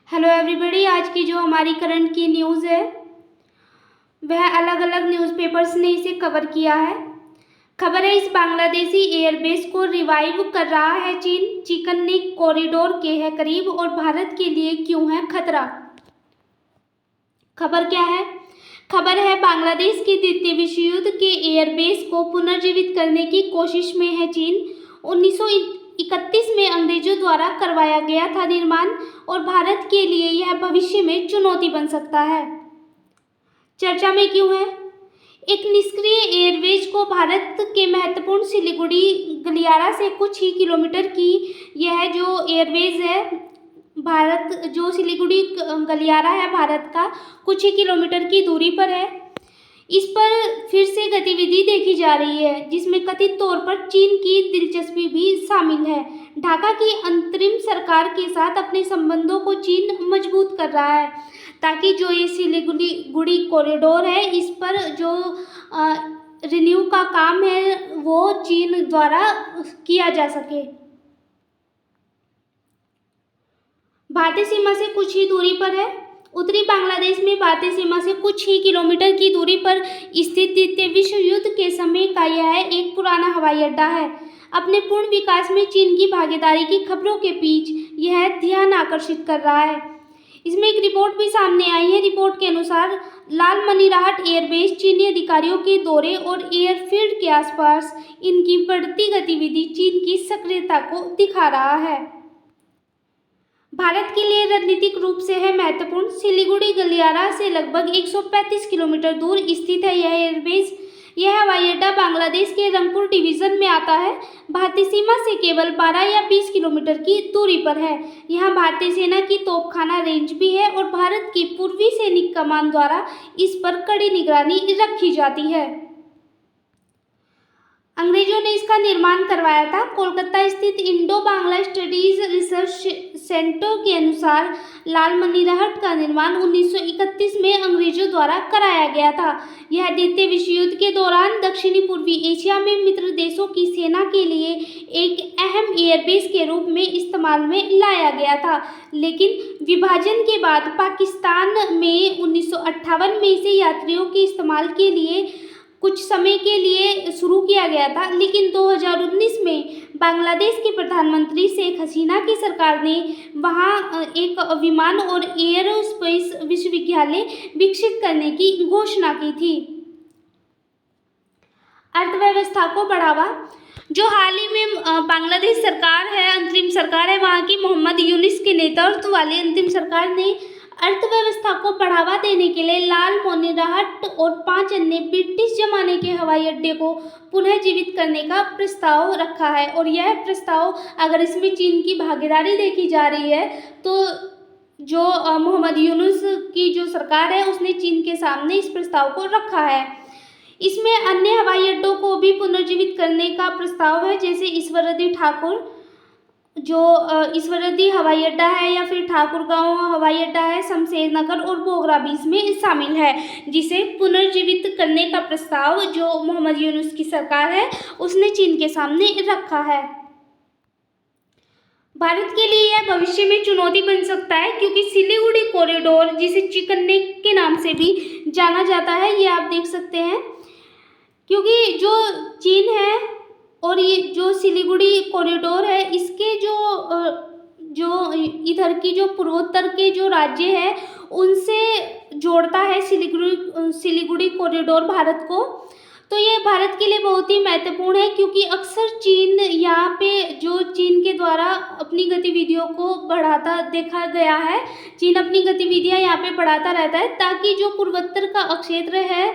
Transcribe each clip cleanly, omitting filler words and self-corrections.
Hello everybody. आज की जो हमारी करंट की न्यूज़ है वह अलग अलग न्यूज़पेपर्स ने इसे कवर किया है। खबर है, इस बांग्लादेशी एयरबेस को रिवाइव कर रहा है चीन। चिकन नेक कॉरिडोर के है करीब और भारत के लिए क्यों है खतरा। खबर क्या है? खबर है, बांग्लादेश के द्वितीय विश्व युद्ध के एयरबेस को पुनर्जीवित करने की कोशिश में है चीन। 1931 में अंग्रेजों द्वारा करवाया गया था निर्माण और भारत के लिए यह भविष्य में चुनौती बन सकता है। चर्चा में क्यों है? एक निष्क्रिय एयरबेस को भारत के महत्वपूर्ण सिलीगुड़ी गलियारा से कुछ ही किलोमीटर की यह जो एयरबेस है, भारत जो सिलीगुड़ी गलियारा है भारत का कुछ ही किलोमीटर की दूरी पर है। इस पर फिर से गतिविधि देखी जा रही है जिसमें कथित तौर पर चीन की दिलचस्पी भी शामिल है। ढाका की अंतरिम सरकार के साथ अपने संबंधों को चीन मजबूत कर रहा है ताकि जो ये सिलीगुड़ी कॉरिडोर है इस पर जो रिन्यू का काम है वो चीन द्वारा किया जा सके। भारतीय सीमा से कुछ ही दूरी पर है। उत्तरी बांग्लादेश में भारतीय सीमा से कुछ ही किलोमीटर की दूरी पर स्थित द्वितीय विश्व युद्ध के समय का यह एक पुराना हवाई अड्डा है। अपने पूर्ण विकास में चीन की भागीदारी की खबरों के बीच यह ध्यान आकर्षित कर रहा है। इसमें एक रिपोर्ट भी सामने आई है। रिपोर्ट के अनुसार लाल मनीराहट एयरबेस चीनी अधिकारियों के दौरे और एयरफील्ड के आसपास इनकी बढ़ती गतिविधि चीन की सक्रियता को दिखा रहा है। भारत के लिए रणनीतिक रूप से है महत्वपूर्ण। सिलीगुड़ी गलियारा से लगभग 135 किलोमीटर दूर स्थित है यह एयरबेस। यह हवाई अड्डा बांग्लादेश के रंगपुर डिवीजन में आता है। भारतीय सीमा से केवल 12 या 20 किलोमीटर की दूरी पर है। यहाँ भारतीय सेना की तोपखाना रेंज भी है और भारत की पूर्वी सैनिक कमान द्वारा इस पर कड़ी निगरानी रखी जाती है। अंग्रेजों ने इसका निर्माण करवाया था। कोलकाता स्थित Indo Bangla studies research centre के अनुसार लाल मनीराहट का निर्माण 1931 में अंग्रेजों द्वारा कराया गया था। यह द्वितीय विश्व युद्ध के दौरान दक्षिणी पूर्वी एशिया में मित्र देशों की सेना के लिए एक अहम एयरबेस के रूप में इस्तेमाल में लाया गया था, लेकिन विभाजन के बाद पाकिस्तान में 1958 में इसे यात्रियों के इस्तेमाल के लिए कुछ समय के लिए शुरू किया गया था, लेकिन 2019 में बांग्लादेश के प्रधानमंत्री शेख हसीना की सरकार ने वहां एक विमान और एयरोस्पेस विश्वविद्यालय विकसित करने की घोषणा की थी। अर्थव्यवस्था को बढ़ावा। जो हाल ही में बांग्लादेश सरकार है, अंतरिम सरकार है, वहां की मोहम्मद यूनिस के नेतृत्व वाली अंतिम सरकार ने अर्थव्यवस्था को बढ़ावा देने के लिए लाल मनीराहट और 5 अन्य ब्रिटिश जमाने के हवाई अड्डे को पुनः जीवित करने का प्रस्ताव रखा है। और यह प्रस्ताव, अगर इसमें चीन की भागीदारी देखी जा रही है तो जो मोहम्मद यूनुस की जो सरकार है उसने चीन के सामने इस प्रस्ताव को रखा है। इसमें अन्य हवाई अड्डों को भी पुनर्जीवित करने का प्रस्ताव है, जैसे ईश्वरदी ठाकुर जो ईश्वरदी हवाई अड्डा है या फिर ठाकुरगांव हवाई अड्डा है, शमशेर नगर और बोगरा भी इसमें शामिल है, जिसे पुनर्जीवित करने का प्रस्ताव जो मोहम्मद यूनुस की सरकार है उसने चीन के सामने रखा है। भारत के लिए यह भविष्य में चुनौती बन सकता है क्योंकि सिलीगुड़ी कॉरिडोर, जिसे चिकन नेक के नाम से भी जाना जाता है, ये आप देख सकते हैं, क्योंकि जो चीन है और ये जो सिलीगुड़ी कॉरिडोर है इसके जो इधर की जो पूर्वोत्तर के जो राज्य है उनसे जोड़ता है सिलीगुड़ी कॉरिडोर भारत को। तो ये भारत के लिए बहुत ही महत्वपूर्ण है क्योंकि अक्सर चीन यहाँ पे जो चीन के द्वारा अपनी गतिविधियों को बढ़ाता देखा गया है। चीन अपनी गतिविधियाँ यहाँ पे बढ़ाता रहता है ताकि जो पूर्वोत्तर का क्षेत्र है,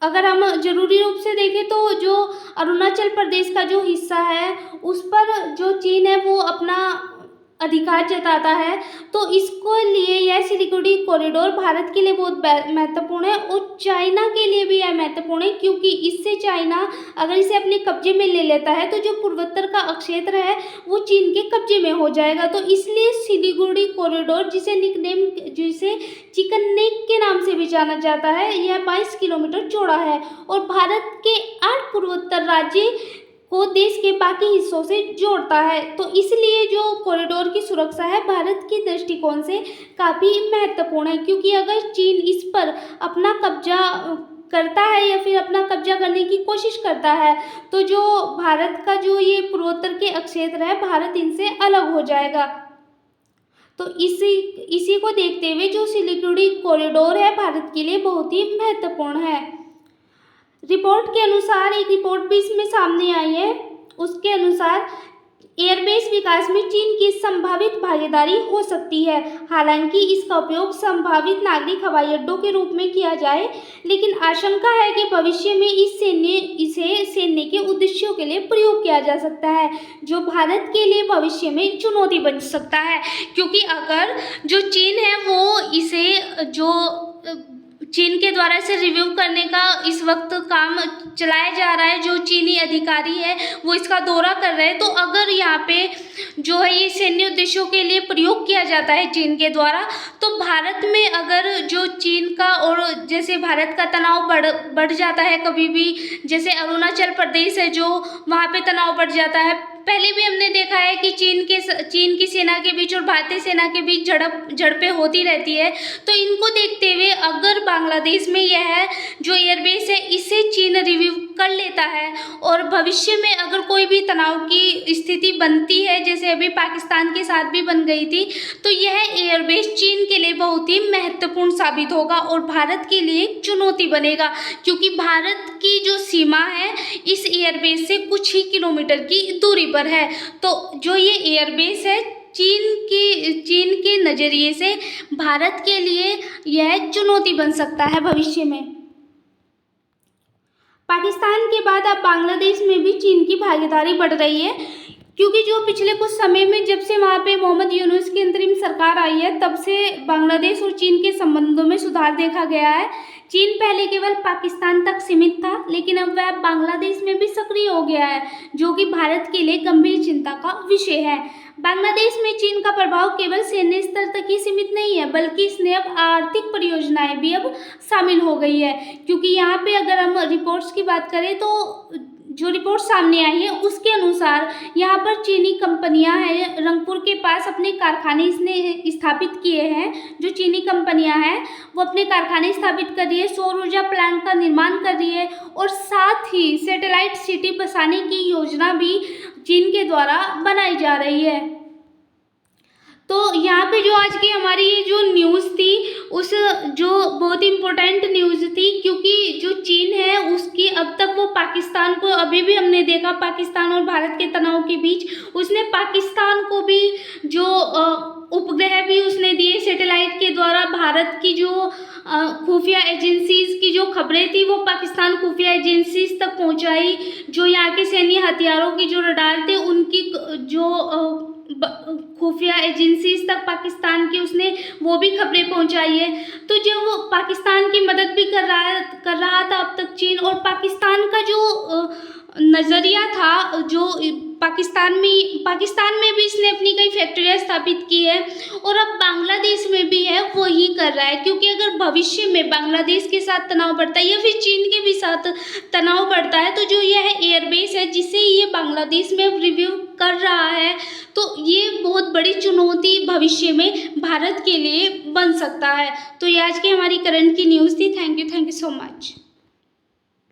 अगर हम जरूरी रूप से देखें तो जो अरुणाचल प्रदेश का जो हिस्सा है उस पर जो चीन है वो अपना अधिकार जताता है, तो इसको लिए यह सिलीगुड़ी कॉरिडोर भारत के लिए बहुत महत्वपूर्ण है और चाइना के लिए भी यह महत्वपूर्ण है क्योंकि इससे चाइना अगर इसे अपने कब्जे में ले लेता है तो जो पूर्वोत्तर का क्षेत्र है वो चीन के कब्जे में हो जाएगा। तो इसलिए सिलीगुड़ी कॉरिडोर, जिसे चिकन नेक के नाम से भी जाना जाता है, यह 22 किलोमीटर चौड़ा है और भारत के 8 पूर्वोत्तर राज्य को देश के बाकी हिस्सों से जोड़ता है। तो इसलिए जो कॉरिडोर की सुरक्षा है भारत के दृष्टिकोण से काफ़ी महत्वपूर्ण है, क्योंकि अगर चीन इस पर अपना कब्जा करता है या फिर अपना कब्जा करने की कोशिश करता है तो जो भारत का जो ये पूर्वोत्तर के क्षेत्र है भारत इनसे अलग हो जाएगा। तो इसी को देखते हुए जो सिलीगुड़ी कॉरिडोर है भारत के लिए बहुत ही महत्वपूर्ण है। रिपोर्ट के अनुसार एक रिपोर्ट भी इसमें सामने आई है, उसके अनुसार एयरबेस विकास में चीन की संभावित भागीदारी हो सकती है। हालांकि इसका उपयोग संभावित नागरिक हवाई अड्डों के रूप में किया जाए, लेकिन आशंका है कि भविष्य में इसे सैन्य के उद्देश्यों के लिए प्रयोग किया जा सकता है, जो भारत के लिए भविष्य में चुनौती बन सकता है। क्योंकि अगर जो चीन है वो इसे जो चीन के द्वारा इसे रिव्यू करने का इस वक्त काम चलाया जा रहा है, जो चीनी अधिकारी है वो इसका दौरा कर रहे हैं, तो अगर यहाँ पे जो है ये सैन्य उद्देश्यों के लिए प्रयोग किया जाता है चीन के द्वारा, तो भारत में अगर जो चीन का और जैसे भारत का तनाव बढ़ जाता है, कभी भी जैसे अरुणाचल प्रदेश है जो वहाँ पे तनाव बढ़ जाता है। पहले भी हमने देखा है कि चीन की सेना के बीच और भारतीय सेना के बीच झड़पें होती रहती है। तो इनको देखते हुए अगर बांग्लादेश में यह जो एयरबेस है इसे चीन रिव्यू कर लेता है और भविष्य में अगर कोई भी तनाव की स्थिति बनती है, जैसे अभी पाकिस्तान के साथ भी बन गई थी, तो यह एयरबेस चीन के लिए बहुत ही महत्वपूर्ण साबित होगा और भारत के लिए एक चुनौती बनेगा, क्योंकि भारत की जो सीमा है इस एयरबेस से कुछ ही किलोमीटर की दूरी पर है। तो जो ये एयरबेस है चीन के नज़रिए से भारत के लिए यह चुनौती बन सकता है भविष्य में। पाकिस्तान के बाद अब बांग्लादेश में भी चीन की भागीदारी बढ़ रही है, क्योंकि जो पिछले कुछ समय में जब से वहाँ पे मोहम्मद यूनुस की अंतरिम सरकार आई है तब से बांग्लादेश और चीन के संबंधों में सुधार देखा गया है। चीन पहले केवल पाकिस्तान तक सीमित था, लेकिन अब वह बांग्लादेश में भी सक्रिय हो गया है, जो कि भारत के लिए गंभीर चिंता का विषय है। बांग्लादेश में चीन का प्रभाव केवल सैन्य स्तर तक ही सीमित नहीं है, बल्कि इसमें अब आर्थिक परियोजनाएं भी अब शामिल हो गई है। क्योंकि यहाँ पे अगर हम रिपोर्ट्स की बात करें तो जो रिपोर्ट सामने आई है उसके अनुसार यहाँ पर चीनी कंपनियां हैं, रंगपुर के पास अपने कारखाने इसने स्थापित किए हैं। जो चीनी कंपनियां हैं वो अपने कारखाने स्थापित कर रही है, सौर ऊर्जा प्लांट का निर्माण कर रही है और साथ ही सैटेलाइट सिटी बसाने की योजना भी चीन के द्वारा बनाई जा रही है। तो यहाँ पे जो आज की हमारी ये जो न्यूज़ थी उस जो बहुत इम्पोर्टेंट न्यूज़ थी, क्योंकि जो चीन है उसकी अब तक वो पाकिस्तान को, अभी भी हमने देखा पाकिस्तान और भारत के तनाव के बीच उसने पाकिस्तान को भी जो उपग्रह भी उसने दिए सैटेलाइट के द्वारा। भारत की जो खुफिया एजेंसीज की जो खबरें थी वो पाकिस्तान खुफिया एजेंसीज तक पहुंचाई। जो यहाँ के सैन्य हथियारों की जो रडार थे उनकी जो खुफिया एजेंसीज तक पाकिस्तान की उसने वो भी खबरें पहुंचाई है। तो जब वो पाकिस्तान की मदद भी कर रहा था अब तक चीन, और पाकिस्तान का जो नज़रिया था जो पाकिस्तान में भी इसने अपनी कई फैक्ट्रियाँ स्थापित की है और अब बांग्लादेश में भी है वो ही कर रहा है। क्योंकि अगर भविष्य में बांग्लादेश के साथ तनाव बढ़ता है या फिर चीन के भी साथ तनाव बढ़ता है तो जो यह एयरबेस है जिसे ये बांग्लादेश में रिव्यू कर रहा है, तो ये बहुत बड़ी चुनौती भविष्य में भारत के लिए बन सकता है। तो ये आज की हमारी करंट की न्यूज़ थी। Thank you so much.